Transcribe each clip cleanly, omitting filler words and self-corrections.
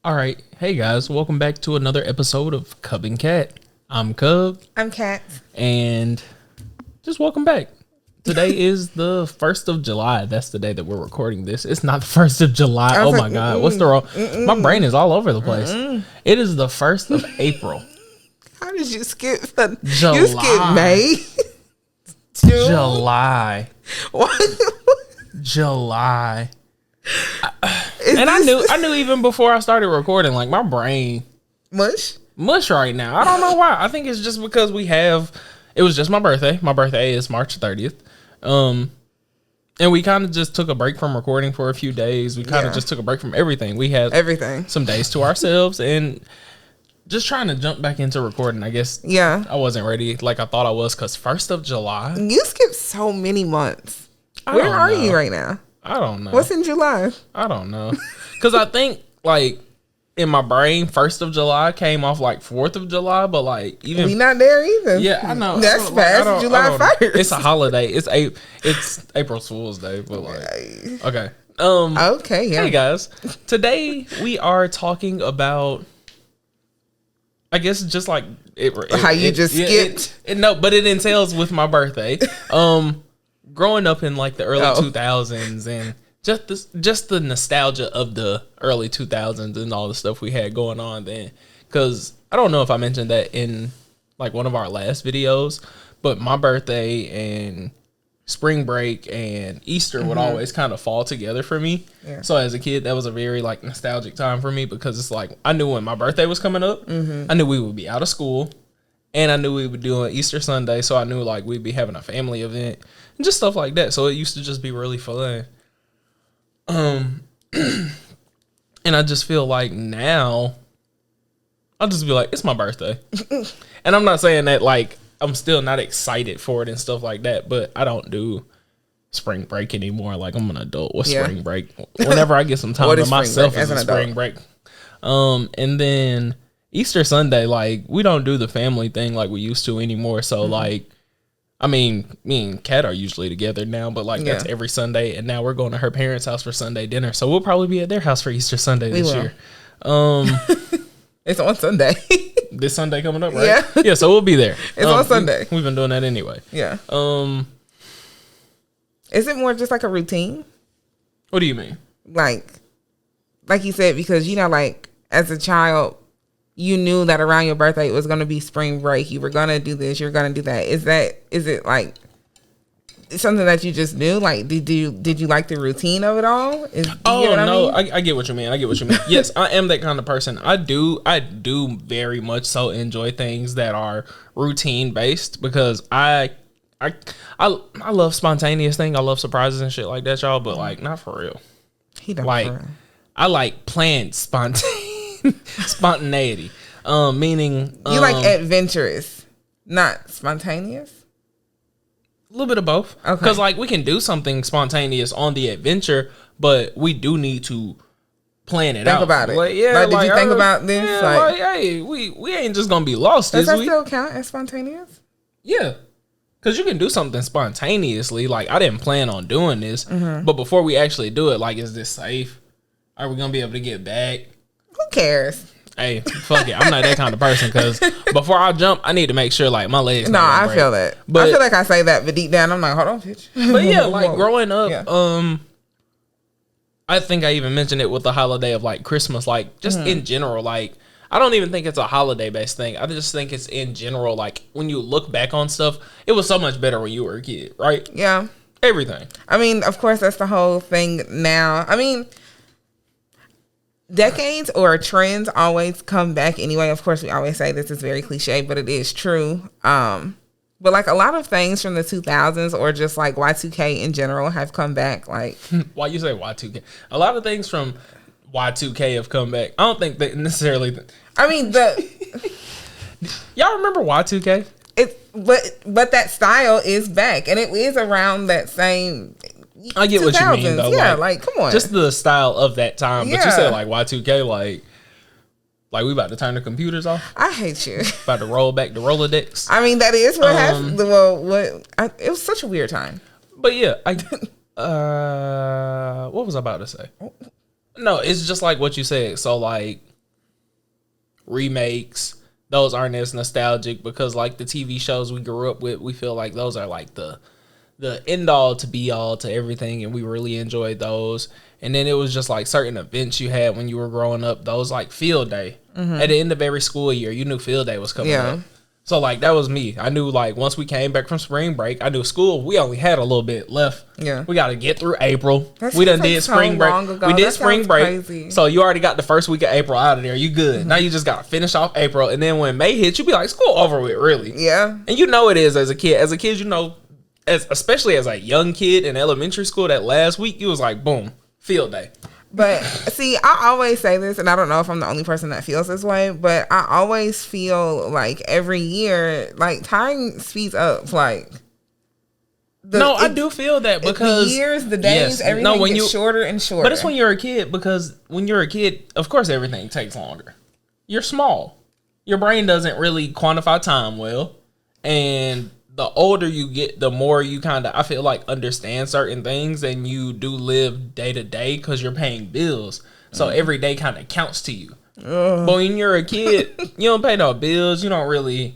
All right. Hey guys, welcome back to another episode of Cub and Cat. I'm Cub. I'm Cat. And just welcome back. Today is the 1st of July. That's the day that we're recording this. It's not the 1st of July. Oh my God. What's the wrong? My brain is all over the place. It is the 1st of April. How did you skip? July. You skipped May. June. July. What? July. I knew even before I started recording, like my brain mush right now. I don't know why. I think it's just because it was just my birthday. My birthday is March 30th. And we kind of just took a break from recording for a few days. We kind of just took a break from everything. We had some days to ourselves and just trying to jump back into recording. I guess I wasn't ready like I thought I was because 1st of July. You skipped so many months. Where are you right now? I don't know. What's in July? I don't know. Because I think, like, in my brain, 1st of July came off like 4th of July, but like even we not there either. Yeah, I know. That's past July 1st. It's a holiday. It's April Fool's Day, but like okay. Okay, yeah. Hey guys. Today we are talking about I guess just like how you just skipped. No, but it entails with my birthday. Growing up in like the early 2000s and just the nostalgia of the early 2000s and all the stuff we had going on then. Because I don't know if I mentioned that in like one of our last videos, but my birthday and spring break and Easter would always kind of fall together for me. Yeah. So as a kid, that was a very like nostalgic time for me because it's like I knew when my birthday was coming up, I knew we would be out of school. And I knew we would do an Easter Sunday, so I knew like we'd be having a family event and just stuff like that. So it used to just be really fun. And I just feel like now I'll just be like, it's my birthday. And I'm not saying that like I'm still not excited for it and stuff like that, but I don't do spring break anymore. Like I'm an adult with spring break. Whenever I get some time to myself as a spring break. And then Easter Sunday, like, we don't do the family thing like we used to anymore. So, like, I mean, me and Kat are usually together now, but, like, that's every Sunday. And now we're going to her parents' house for Sunday dinner. So, we'll probably be at their house for Easter Sunday this year. It's on Sunday. This Sunday coming up, right? Yeah, so we'll be there. It's on Sunday. We've been doing that anyway. Yeah. Is it more just like a routine? What do you mean? Like you said, because, you know, like, as a child, you knew that around your birthday it was going to be spring break. You were going to do this. You're going to do that. Is it like something that you just knew? Like, did you like the routine of it all? I get what you mean. Yes, I am that kind of person. I do very much so enjoy things that are routine based because I love spontaneous things. I love surprises and shit like that, y'all. But like, not for real. He don't like. For real. I like planned spontaneity. Meaning you like adventurous, not spontaneous. A little bit of both. Okay. Because like we can do something spontaneous on the adventure, but we do need to plan it out. Think about it. Like, did you think about this? Yeah, like, hey, we ain't just gonna be lost. Does that still count as spontaneous? Yeah. Because you can do something spontaneously. Like, I didn't plan on doing this, but before we actually do it, like, is this safe? Are we going to be able to get back? Who cares? Hey, fuck it. I'm not that kind of person because before I jump, I need to make sure, like, my legs No, I feel that. But I feel like I say that, but deep down, I'm like, hold on, bitch. But yeah, like, growing up, I think I even mentioned it with the holiday of, like, Christmas. Like, just in general, like, I don't even think it's a holiday-based thing. I just think it's in general, like, when you look back on stuff, it was so much better when you were a kid, right? Yeah. Everything. I mean, of course, that's the whole thing now. I mean, decades or trends always come back anyway. Of course, we always say this is very cliche, but it is true. But like a lot of things from the 2000s or just like Y2K in general have come back. Like, why you say Y2K? A lot of things from Y2K have come back. I don't think they necessarily. I mean, y'all remember Y2K? But that style is back, and it is around that same. I get what you mean, though. Yeah, like come on, just the style of that time. Yeah. But you said like Y2K, like we about to turn the computers off. I hate you. About to roll back the Rolodex. I mean, that is what happened. Well, it was such a weird time. But yeah, what was I about to say? No, it's just like what you said. So like remakes, those aren't as nostalgic because like the TV shows we grew up with, we feel like those are like the end all to be all to everything, and we really enjoyed those. And then it was just like certain events you had when you were growing up, those like field day. At the end of every school year, you knew field day was coming up. So like that was me. I knew like once we came back from spring break, I knew school, we only had a little bit left. Yeah. We got to get through April. We done did spring break. We did spring break. Crazy. So you already got the first week of April out of there. You good. Now you just got to finish off April. And then when May hits, you be like, school over with, really. Yeah. And you know it is as a kid. As a kid, you know, especially as a young kid in elementary school, that last week, you was like, boom, field day. But see, I always say this, and I don't know if I'm the only person that feels this way, but I always feel like every year, like time speeds up. Like, I do feel that because the years, the days, everything gets shorter and shorter. But it's when you're a kid, because when you're a kid, of course, everything takes longer. You're small. Your brain doesn't really quantify time well, and the older you get, the more you kind of, I feel like, understand certain things, and you do live day to day because you're paying bills. So every day kind of counts to you. But when you're a kid, you don't pay no bills. You don't really.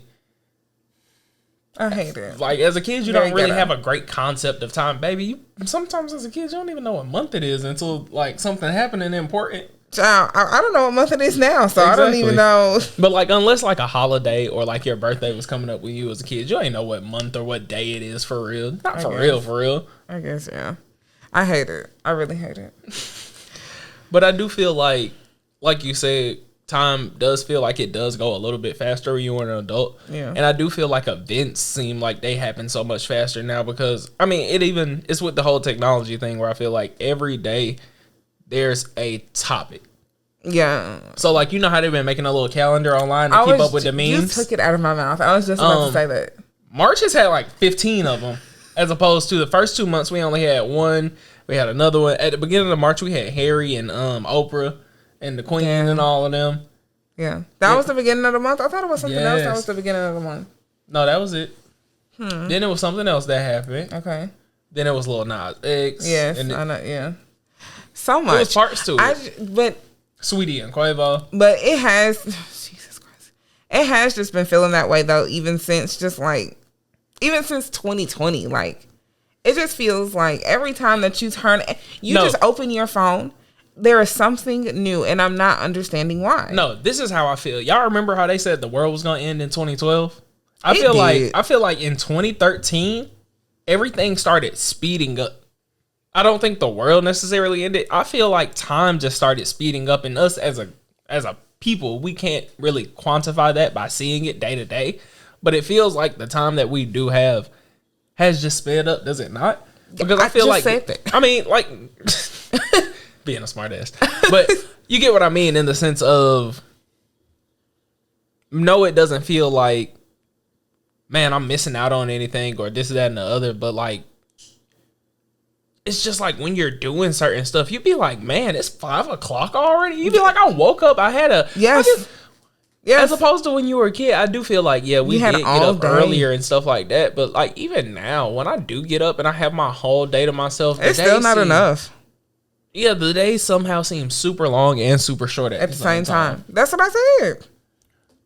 I hate it. Like as a kid, you don't really have a great concept of time, baby. Sometimes as a kid, you don't even know what month it is until like something happening important. Child, I don't know what month it is now, so exactly. I don't even know. But like, unless like a holiday or like your birthday was coming up when you was a kid, you ain't know what month or what day it is for real. Not for real. I guess, yeah. I hate it. I really hate it. But I do feel like you said, time does feel like it does go a little bit faster when you're an adult. Yeah. And I do feel like events seem like they happen so much faster now because, I mean, it's with the whole technology thing where I feel like every day there's a topic. Yeah. So, like, you know how they've been making a little calendar online to keep up with the memes? You took it out of my mouth. I was just about to say that. March has had like 15 of them, as opposed to the first 2 months we only had one. We had another one. At the beginning of March, we had Harry and Oprah and the Queen and all of them. Yeah. That was the beginning of the month? I thought it was something else that was the beginning of the month. No, that was it. Then it was something else that happened. Okay. Then it was Lil Nas X. Yes, and I know, yeah. So much. There was parts to it. But Sweetie and Quavo. But it has, Jesus Christ. It has just been feeling that way though, even since 2020. Like, it just feels like every time that you just open your phone, there is something new, and I'm not understanding why. No, this is how I feel. Y'all remember how they said the world was going to end in 2012? I feel like in 2013, everything started speeding up. I don't think the world necessarily ended. I feel like time just started speeding up, and us as a people, we can't really quantify that by seeing it day to day. But it feels like the time that we do have has just sped up, does it not? Because I feel like, I mean, like, being a smart ass. But you get what I mean in the sense of, no, it doesn't feel like, man, I'm missing out on anything or this, that, and the other. But like, it's just like when you're doing certain stuff, you be like, man, it's 5 o'clock already. You be like, I woke up, I had a... Yes. As opposed to when you were a kid, I do feel like, we did get up earlier and stuff like that. But like, even now, when I do get up and I have my whole day to myself, it's still not enough. Yeah, the days somehow seem super long and super short at the same time. That's what I said.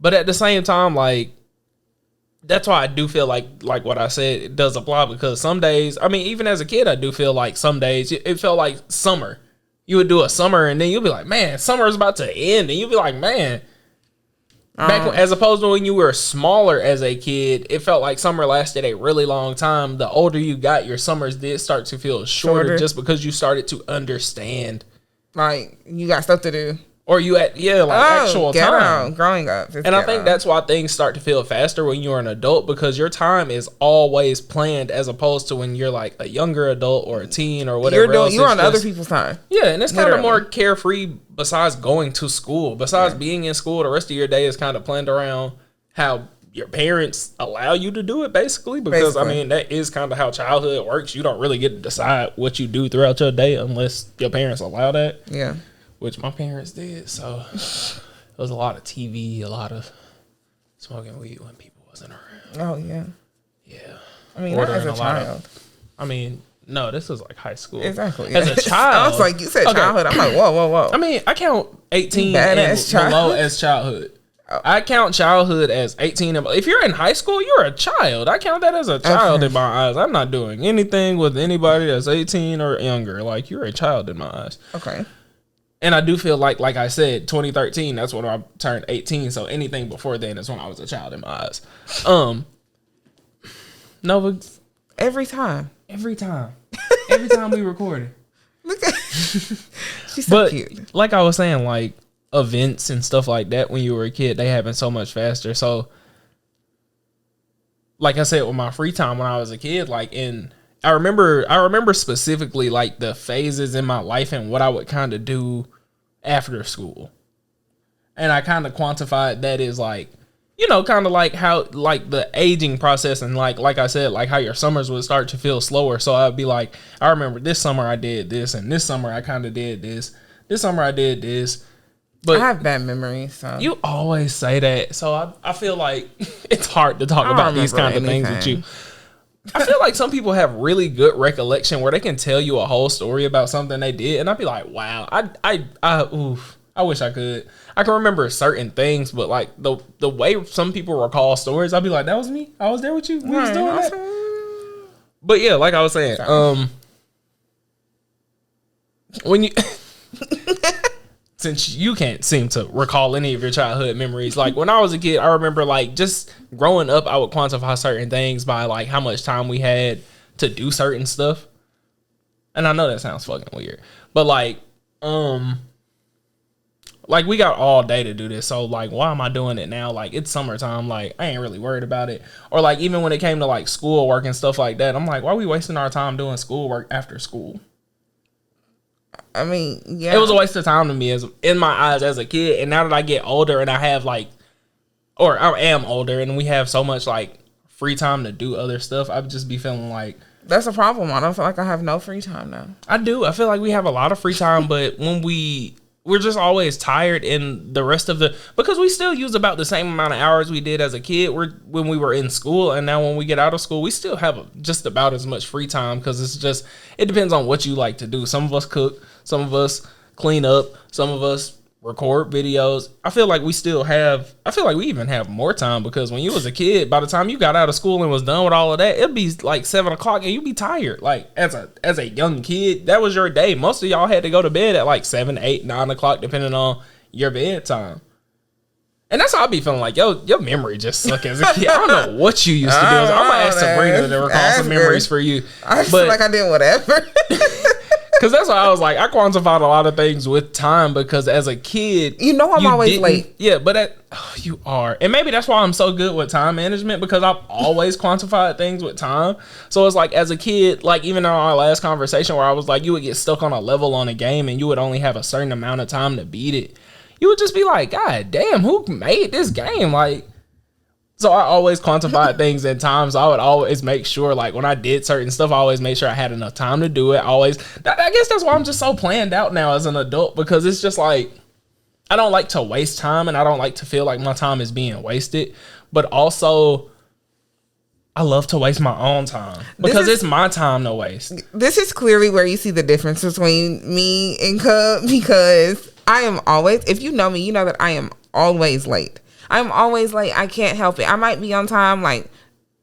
But at the same time, like, that's why I do feel like what I said, it does apply, because some days, I mean, even as a kid, I do feel like some days it felt like summer. You would do a summer and then you'll be like, man, summer is about to end. And you'll be like, man, as opposed to when you were smaller as a kid, it felt like summer lasted a really long time. The older you got, your summers did start to feel shorter just because you started to understand. Like, you got stuff to do. Or you actual time. Growing up. And I think that's why things start to feel faster when you're an adult, because your time is always planned, as opposed to when you're like a younger adult or a teen or whatever else. You're on other people's time. Yeah, and it's kind of more carefree besides going to school. Besides being in school, the rest of your day is kind of planned around how your parents allow you to do it, basically. Because, I mean, that is kind of how childhood works. You don't really get to decide what you do throughout your day unless your parents allow that. Yeah. Which my parents did, so there was a lot of TV, a lot of smoking weed when people wasn't around. Oh, yeah. Yeah. I mean, not as a child. No, this was like high school. Exactly. As a child. I was like, you said childhood. I'm like, whoa. I mean, I count 18 and below as childhood. I count childhood as 18. If you're in high school, you're a child. I count that as a child in my eyes. I'm not doing anything with anybody that's 18 or younger. Like, you're a child in my eyes. Okay. And I do feel like I said, 2013, that's when I turned 18. So anything before then is when I was a child in my eyes. Nova. Every time. Every time we recorded. Look at she's so cute. Like I was saying, like, events and stuff like that when you were a kid, they happen so much faster. So, like I said, with my free time when I was a kid, like, I remember specifically, like, the phases in my life and what I would kind of do after school. And I kind of quantified that as, like, you know, kind of like how, like, the aging process and, like I said, like, how your summers would start to feel slower. So I'd be like, I remember this summer I did this, and this summer I kind of did this. This summer I did this. But I have bad memories. So you always say that. So I feel like it's hard to talk about these kind of things with you. I feel like some people have really good recollection where they can tell you a whole story about something they did, and I'd be like, wow, I wish I could. I can remember certain things, but like the way some people recall stories, I'd be like, that was me. I was there with you. We was doing that. But yeah, like I was saying, when you since you can't seem to recall any of your childhood memories, like when I was a kid, I remember like just growing up, I would quantify certain things by like how much time we had to do certain stuff. And I know that sounds fucking weird, but like we got all day to do this. So like, why am I doing it now? Like, it's summertime. Like, I ain't really worried about it. Or like, even when it came to like schoolwork and stuff like that, I'm like, why are we wasting our time doing schoolwork after school? I mean, yeah, it was a waste of time to me as in my eyes as a kid. And now that I get older and I have like, or I am older and we have so much like free time to do other stuff, I'd just be feeling like that's a problem. I don't feel like I have no free time now. I do. I feel like we have a lot of free time, but when we're just always tired, and the rest of because we still use about the same amount of hours we did as a kid when we were in school, and now when we get out of school, we still have just about as much free time because it depends on what you like to do. Some of us cook, some of us clean up, some of us record videos. I feel like we even have more time because when you was a kid, by the time you got out of school and was done with all of that, it'd be like 7 o'clock and you'd be tired. Like as a young kid, that was your day. Most of y'all had to go to bed at like 7, 8, 9 o'clock, depending on your bedtime. And that's how I be feeling like, yo, your memory just suck as a kid. I don't know what you used to do. I'm gonna ask Sabrina to recall some memories for you. I feel like I did whatever. Because that's why I was like, I quantified a lot of things with time because as a kid, you know, I'm always late. Yeah, but you are. And maybe that's why I'm so good with time management because I've always quantified things with time. So it's like as a kid, like even in our last conversation where I was like, you would get stuck on a level on a game and you would only have a certain amount of time to beat it. You would just be like, God damn, who made this game? Like, so I always quantified things in time. So I would always make sure, like, when I did certain stuff, I always made sure I had enough time to do it. I guess that's why I'm just so planned out now as an adult because it's just like, I don't like to waste time and I don't like to feel like my time is being wasted. But also, I love to waste my own time because it's my time to waste. This is clearly where you see the difference between me and Cub because I am always, if you know me, you know that I am always late. I'm always late. I can't help it. I might be on time like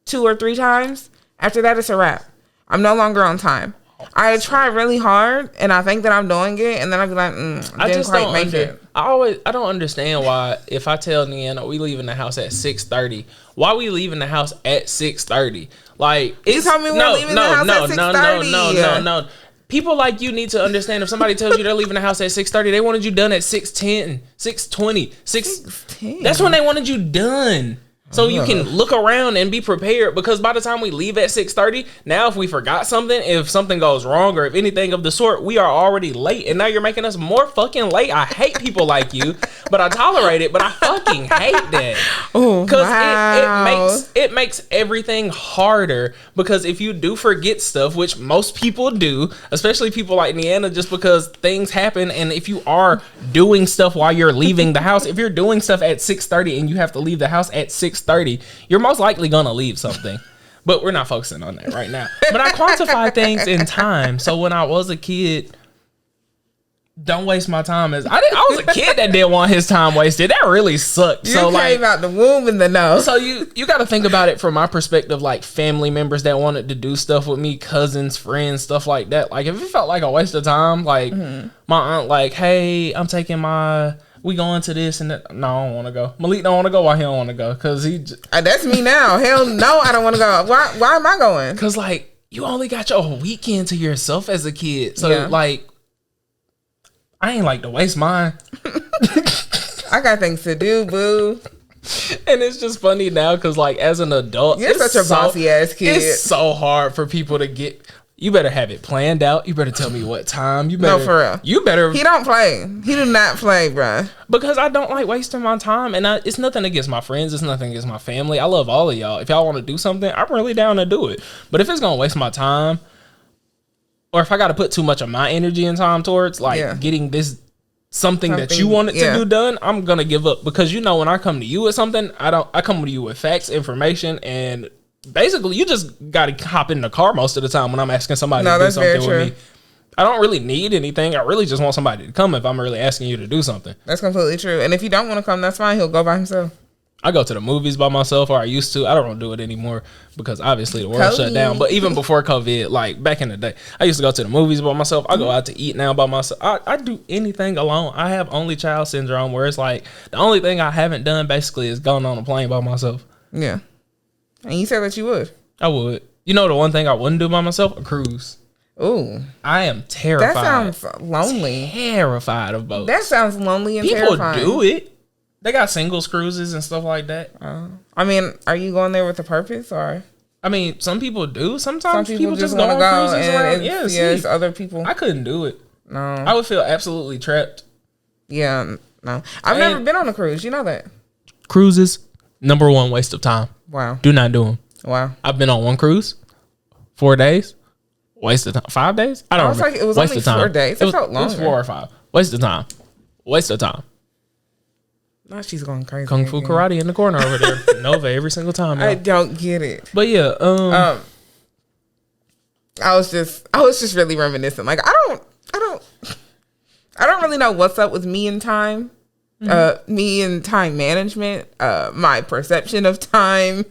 2 or 3 times. After that, it's a wrap. I'm no longer on time. I try really hard, and I think that I'm doing it, and then I'll be like, I just quite make it. I don't understand why if I tell Niana we leaving the house at 6:30, why we leaving the house at 6:30? Like you told me we're leaving the house at 6:30. No. People like you need to understand if somebody tells you they're leaving the house at 6:30, they wanted you done at 6:10, 6:20, 6:10. That's when they wanted you done. So you can look around and be prepared because by the time we leave at 6:30, now if we forgot something, if something goes wrong or if anything of the sort, we are already late. And now you're making us more fucking late. I hate people like you, but I tolerate it, but I fucking hate that. Because it makes everything harder because if you do forget stuff, which most people do, especially people like Niana, just because things happen. And if you are doing stuff while you're leaving the house, if you're doing stuff at 6:30 and you have to leave the house at 6:30, you're most likely gonna leave something. But we're not focusing on that right now. But I quantify things in time. So when I was a kid, don't waste my time. I was a kid that didn't want his time wasted. That really sucked. You came out the womb in the know. So you got to think about it from my perspective, like family members that wanted to do stuff with me, cousins, friends, stuff like that. Like if it felt like a waste of time, like my aunt, like, hey, I'm taking we going to this and that. No, I don't want to go. Malik don't want to go. Why he don't want to go? Because that's me now. Hell no, I don't want to go. Why am I going? Because like you only got your weekend to yourself as a kid. So like I ain't like to waste mine. I got things to do, boo. And it's just funny now because like as an adult, you're such a bossy ass kid. It's so hard for people to get. You better have it planned out. You better tell me what time. You better. No, for real. You better. He don't play. He do not play, bruh. Because I don't like wasting my time. And it's nothing against my friends. It's nothing against my family. I love all of y'all. If y'all want to do something, I'm really down to do it. But if it's going to waste my time, or if I got to put too much of my energy and time towards like getting this something that you wanted to do done, I'm going to give up. Because you know, when I come to you with something, I come to you with facts, information, and basically, you just got to hop in the car most of the time when I'm asking somebody to do something with me. I don't really need anything. I really just want somebody to come if I'm really asking you to do something. That's completely true. And if you don't want to come, that's fine. He'll go by himself. I go to the movies by myself, or I used to. I don't do it anymore because obviously the world shut down. But even before COVID, like back in the day, I used to go to the movies by myself. I go out to eat now by myself. I do anything alone. I have only child syndrome where it's like the only thing I haven't done basically is gone on a plane by myself. Yeah. And you said that you would. I would. You know the one thing I wouldn't do by myself? A cruise. Ooh. I am terrified. That sounds lonely. Terrified of boats. That sounds lonely and terrifying. People do it. They got singles cruises and stuff like that. I mean, are you going there with a purpose or? I mean, some people do. Sometimes some people just go on cruises around. Yes, other people. I couldn't do it. No. I would feel absolutely trapped. Yeah, no. I've never been on a cruise. You know that. Cruises, number one waste of time. Wow. Do not do them. Wow. I've been on one cruise, 4 days, waste of time. 5 days? I don't know. Like it was waste only 4 days. It felt longer. It was 4 or 5. Waste of time. Waste of time. Now she's going crazy. Kung Fu Karate in the corner over there. Nova every single time. I don't get it. But yeah, I was just really reminiscent. Like I don't really know what's up with me and time. Me and time management, my perception of time.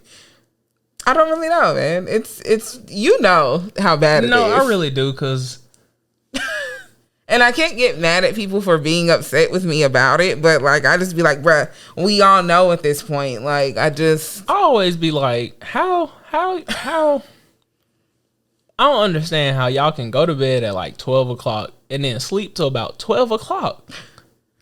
I don't really know, man. It's you know how bad it is. No, I really do, cause and I can't get mad at people for being upset with me about it, but like I just be like, bruh, we all know at this point. Like I always be like, how I don't understand how y'all can go to bed at like 12 o'clock and then sleep till about 12 o'clock.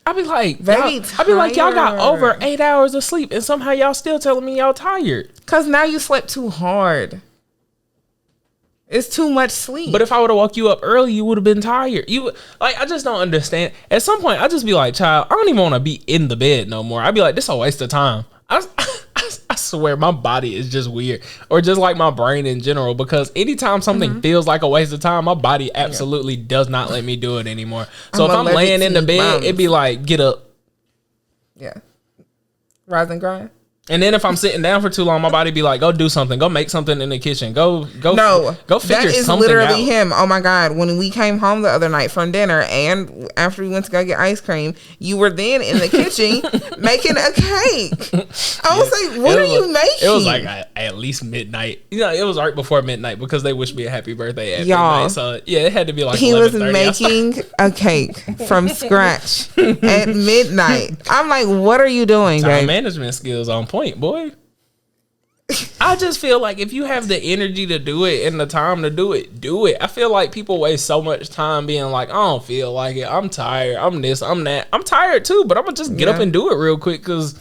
I be like, y'all got over 8 hours of sleep and somehow y'all still telling me y'all tired. Cause now you slept too hard. It's too much sleep. But if I would have woke you up early, you would have been tired. I just don't understand. At some point, I just be like, child, I don't even want to be in the bed no more. I'd be like, this is a waste of time. I swear my body is just weird, or just like my brain in general, because anytime something feels like a waste of time, my body absolutely does not let me do it anymore. So if I'm laying in the bed, it'd be like, get up. Yeah. Rise and grind. And then if I'm sitting down for too long, my body be like, go do something. Go make something in the kitchen. Go figure something out. That is literally him. Oh my God. When we came home the other night from dinner and after we went to go get ice cream, you were then in the kitchen making a cake. I was like, what are you making? It was like at least midnight. You know, it was right before midnight because they wished me a happy birthday at midnight. So yeah, it had to be like he was making a cake from scratch at midnight. I'm like, what are you doing, Time babe? management skills on point. Boy, I just feel like if you have the energy to do it and the time to do it. I feel like people waste so much time being like, I don't feel like it. I'm tired. I'm this. I'm that. I'm tired too, but I'm gonna just get up and do it real quick because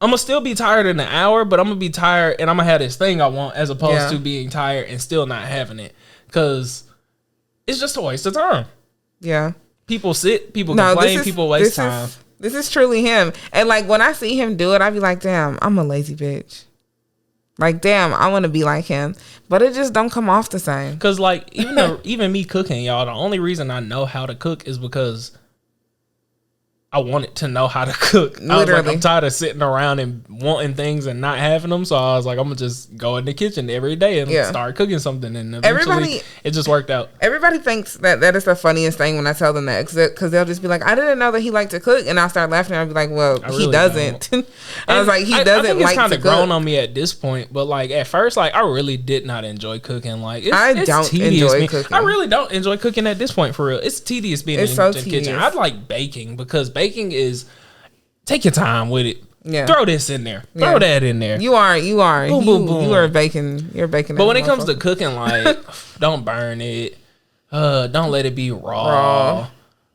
I'm gonna still be tired in an hour, but I'm gonna be tired and I'm gonna have this thing I want as opposed to being tired and still not having it because it's just a waste of time. Yeah. People complain, people waste time. This is truly him. And like when I see him do it, I be like, damn, I'm a lazy bitch. Like, damn, I want to be like him. But it just don't come off the same. Because like even me cooking, y'all, the only reason I know how to cook is because I wanted to know how to cook. I was like, I'm tired of sitting around and wanting things and not having them. So I was like, I'm gonna just go in the kitchen every day and start cooking something. And eventually, it just worked out. Everybody thinks that is the funniest thing when I tell them that, because they'll just be like, I didn't know that he liked to cook, and I'll start laughing. And I'll be like, well, he doesn't. I was like, he doesn't like to cook. It's kind of grown on me at this point, but like at first, like I really did not enjoy cooking. Like I don't enjoy cooking. I really don't enjoy cooking at this point, for real. It's tedious being in the kitchen. I like baking, because baking is, take your time with it. Yeah. Throw this in there. Throw that in there. You are. Boom, boom, boom. You are baking. You're baking. But when it comes to cooking, like, don't burn it. Don't let it be raw.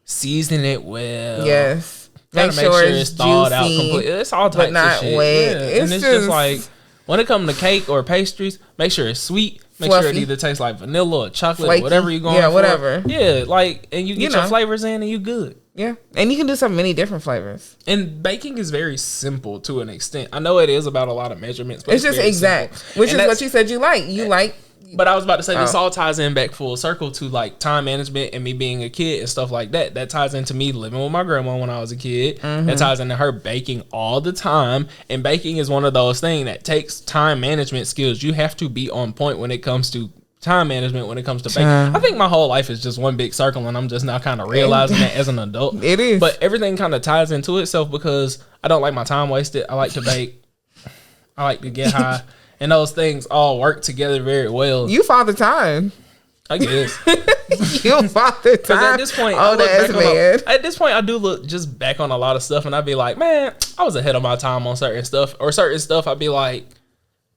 Season it well. Yes. Gotta make sure it's thawed out completely. It's all types of shit. Wet. Yeah. And it's just like, when it comes to cake or pastries, make sure it's sweet. Make sure it either tastes like vanilla or chocolate, or whatever you're going for. Whatever. Yeah, like, and you get your flavors in and you good. Yeah, and you can do so many different flavors. And baking is very simple to an extent. I know it is about a lot of measurements, but it's just exact, simple. Which is what you said you like. You like. But I was about to say, this all ties in back full circle to like time management and me being a kid and stuff like that. That ties into me living with my grandma when I was a kid. Mm-hmm. That ties into her baking all the time. And baking is one of those things that takes time management skills. You have to be on point when it comes to time management, when it comes to baking. I think my whole life is just one big circle, and I'm just now kind of realizing that as an adult. It is. But everything kind of ties into itself, because I don't like my time wasted. I like to bake. I like to get high. And those things all work together very well. You father time. I guess. You father time. At this point, at this point, I do look just back on a lot of stuff, and I'd be like, man, I was ahead of my time on certain stuff. Or certain stuff, I'd be like,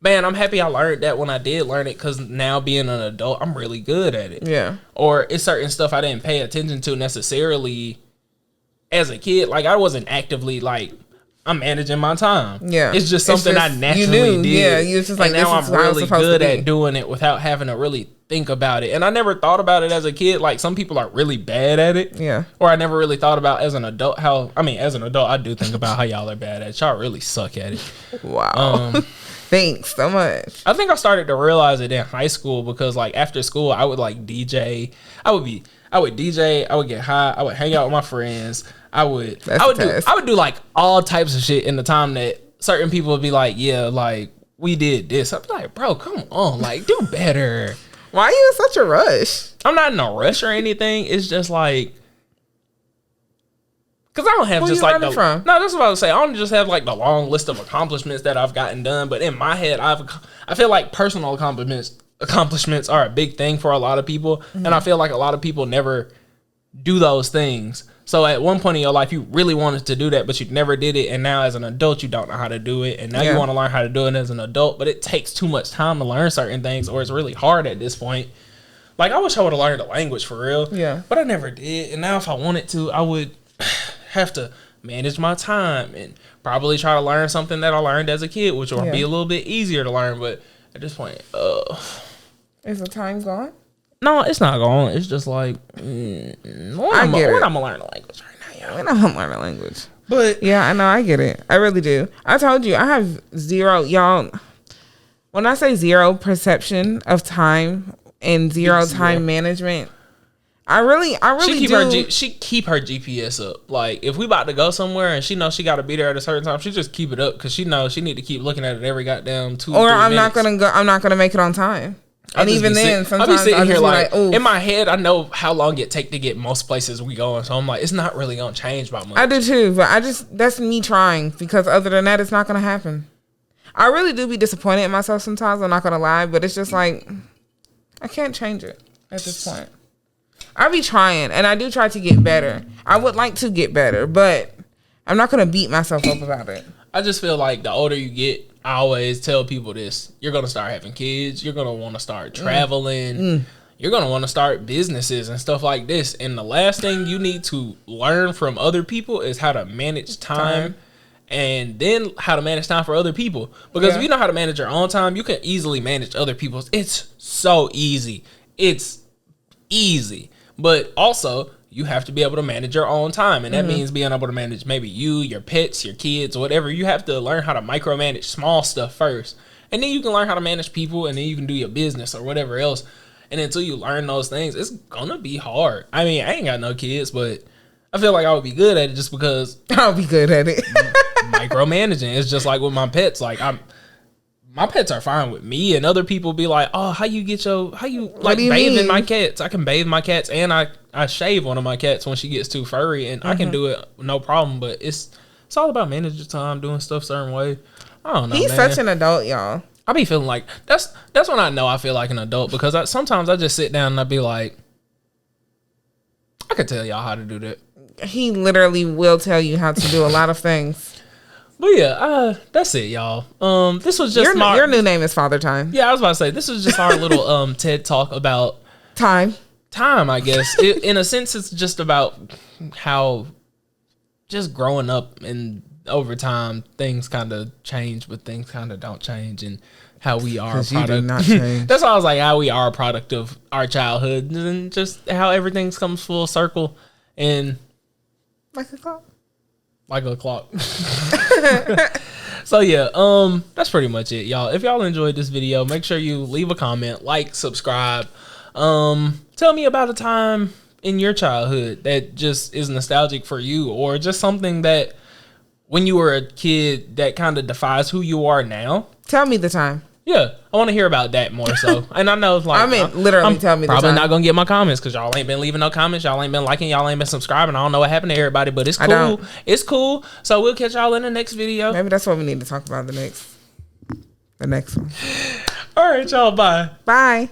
man, I'm happy I learned that when I did learn it, because now being an adult, I'm really good at it. Yeah. Or it's certain stuff I didn't pay attention to necessarily as a kid. Like, I wasn't actively like, I'm managing my time. Yeah. It's just something I naturally did. Yeah, you just like, and now I'm really good at doing it without having to really think about it. And I never thought about it as a kid. Like, some people are really bad at it. Yeah. Or I never really thought about as an adult as an adult, I do think about how y'all are bad at it. Y'all really suck at it. Wow. Thanks so much. I think I started to realize it in high school, because like after school I would like DJ. I would DJ, I would get high, I would hang out with my friends. I would do like all types of shit in the time that certain people would be like, yeah, like we did this. I'd be like, bro, come on, like do better. Why are you in such a rush? I'm not in a rush or anything. It's just like, because I don't have just like no, that's what I was saying. I don't just have like the long list of accomplishments that I've gotten done, but in my head, I feel like personal accomplishments are a big thing for a lot of people, and I feel like a lot of people never do those things. So at one point in your life, you really wanted to do that, but you never did it, and now as an adult, you don't know how to do it, and now you want to learn how to do it as an adult, but it takes too much time to learn certain things, or it's really hard at this point. Like, I wish I would have learned a language for real, but I never did, and now if I wanted to, I would have to manage my time and probably try to learn something that I learned as a kid, which will be a little bit easier to learn, but at this point, is the time gone? No, it's not gone. It's just like, when I'm gonna learn a language right now, when I'm gonna learn a language. But yeah, I know, I get it. I really do. I told you, I have zero, y'all. When I say zero perception of time and zero time management, I really she keep her GPS up. Like, if we about to go somewhere and she knows she got to be there at a certain time, she just keep it up, because she knows she need to keep looking at it every goddamn 2 or 3 minutes. I'm not gonna make it on time. And even then, sometimes I'll be sitting here like in my head, I know how long it take to get most places we going. So I'm like, it's not really gonna change by much. I do too, but that's me trying, because other than that, it's not gonna happen. I really do be disappointed in myself sometimes. I'm not gonna lie, but it's just like, I can't change it at this point. I be trying, and I do try to get better. I would like to get better, but I'm not gonna beat myself up about it. I just feel like the older you get, I always tell people this, you're going to start having kids. You're going to want to start traveling. You're going to want to start businesses and stuff like this. And the last thing you need to learn from other people is how to manage time and then how to manage time for other people. Because if you know how to manage your own time, you can easily manage other people's. It's so easy. It's easy. But also, you have to be able to manage your own time. And that means being able to manage maybe you, your pets, your kids, or whatever. You have to learn how to micromanage small stuff first. And then you can learn how to manage people, and then you can do your business or whatever else. And until you learn those things, it's going to be hard. I mean, I ain't got no kids, but I feel like I would be good at it just because I'll be good at it. micromanaging. It's just like with my pets. Like my pets are fine with me, and other people be like, "Oh, how you bathing my cats?" I can bathe my cats, and I shave one of my cats when she gets too furry, and I can do it no problem. But it's all about managing time, doing stuff certain way. I don't know. He's such an adult, y'all. I be feeling like that's when I know I feel like an adult, because sometimes I just sit down and I be like, I could tell y'all how to do that. He literally will tell you how to do a lot of things. But yeah, that's it, y'all. This was just your new name is Father Time. Yeah, I was about to say, this was just our little TED talk about time. I guess. In a sense, it's just about how just growing up, and over time things kind of change, but things kind of don't change, and how we are a product. You do not change. That's why I was like, how we are a product of our childhood, and just how everything comes full circle, and like a clock. Like a clock. So yeah, that's pretty much it, y'all. If y'all enjoyed this video, make sure you leave a comment, like, subscribe. Tell me about a time in your childhood that just is nostalgic for you, or just something that when you were a kid that kind of defies who you are now. Tell me the time. Yeah, I want to hear about that more so. And I know, like, tell me the time. Probably not gonna get my comments because y'all ain't been leaving no comments. Y'all ain't been liking. Y'all ain't been subscribing. I don't know what happened to everybody, but it's cool. It's cool. So we'll catch y'all in the next video. Maybe that's what we need to talk about the next one. All right, y'all. Bye. Bye.